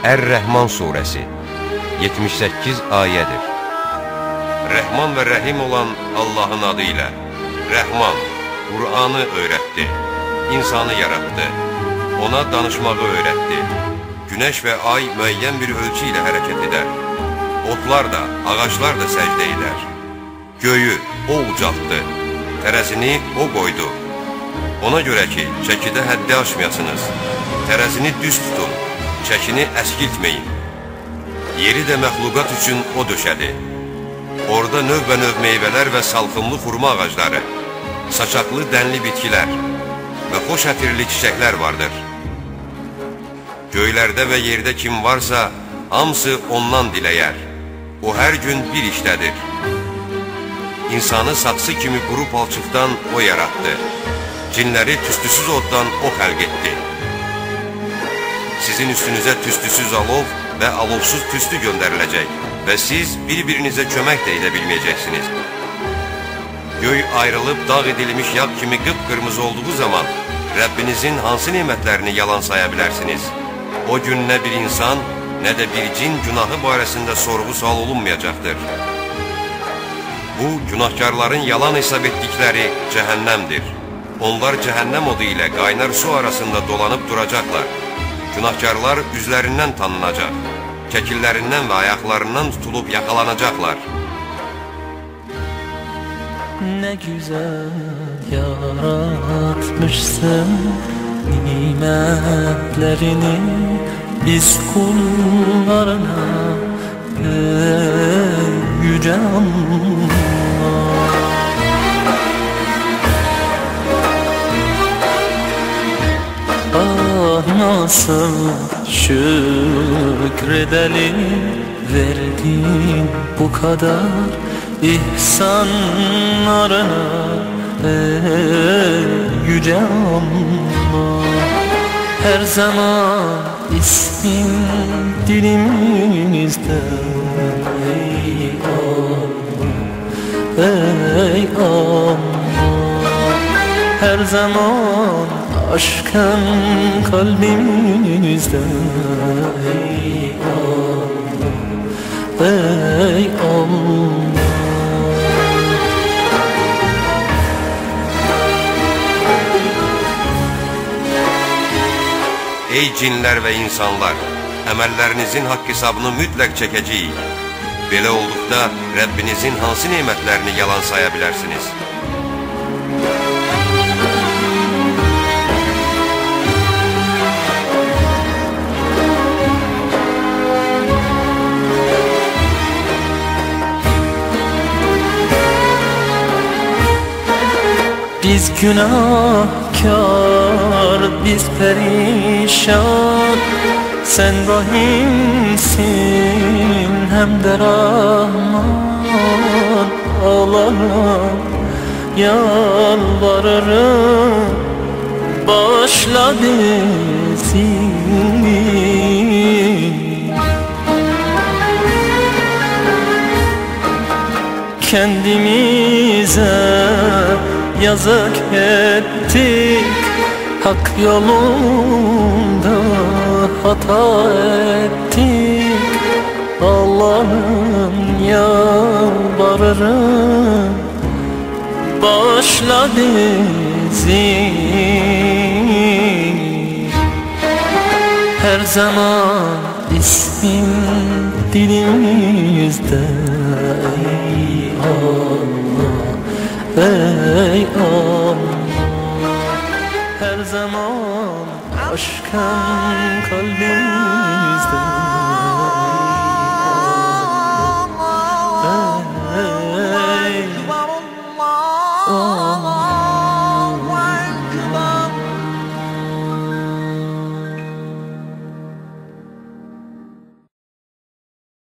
Ər-Rəhman surəsi 78 ayədir. Rəhman və Rəhim olan Allahın adı ilə. Rəhman, Qur'anı öyrətdi, insanı yaratdı, ona danışmağı öyrətdi. Günəş və ay müəyyən bir ölçü ilə hərəkət edər. Otlar da, ağaclar da səcdə edər. Göyü o ucaltdı, tərəzini o qoydu. Ona görə ki, çəkidə həddi aşmayasınız. Tərəzini düz tutun, çəkini əskiltməyin. Yeri də məxluqat üçün o döşədi. Orada növbə-növ meyvələr və salxımlı xurma ağacları, saçaqlı dənli bitkilər və xoş ətirli çiçəklər vardır. Göylərdə və yerdə kim varsa, hamısı ondan diləyər. O hər gün bir işdədir. İnsanı saxsı kimi quru palçıqdan o yaratdı. Cinləri tüstüsüz oddan o xəlq etdi. Sizin üstünüzə tüstüsüz alov və alovsuz tüstü göndəriləcək və siz bir-birinizə kömək də edə bilməyəcəksiniz. Göy ayrılıb dağ edilmiş yağ kimi qıpqırmızı olduğu zaman Rəbbinizin hansı nemətlərini yalan saya bilərsiniz? O gün nə bir insan, nə də bir cin günahı barəsində sorğu-sual olunmayacaqdır. Bu, günahkarların yalan hesab etdikləri cəhənnəmdir. Onlar cəhənnəm odu ilə qaynar su arasında dolanıb duracaqlar. Günahkarlar üzlərindən tanınacaq, kəkillərindən və ayaqlarından tutulub yaxalanacaqlar. Ne güzel yaratmışsın nimetlerini biz kullarına, ey yüce Allah. Ah nasıl şükredelim, verdin bu kadar ihsanlarına, ey yüce Allah. Her zaman ismin dilimizde, ey Allah, ey Allah. Her zaman aşkın kalbimizde, ey Allah, ey Allah. Ey cinlər və insanlar, əməllərinizin haqq hesabını mütləq çəkəcəyik. Belə olduqda Rəbbinizin hansı nemətlərini yalan saya bilərsiniz? Biz günahkar, biz perişan, sen rahimsin hem de Rahman. Allah'ım yalvarırım, bağışla bizi. Kendimize yazık ettik, hak yolunda hata ettik. Allah'ım yalvarırım, bağışla bizi. Her zaman ismin dilimizde, ey Allah, ey Allah. Her zaman aşkın kalbim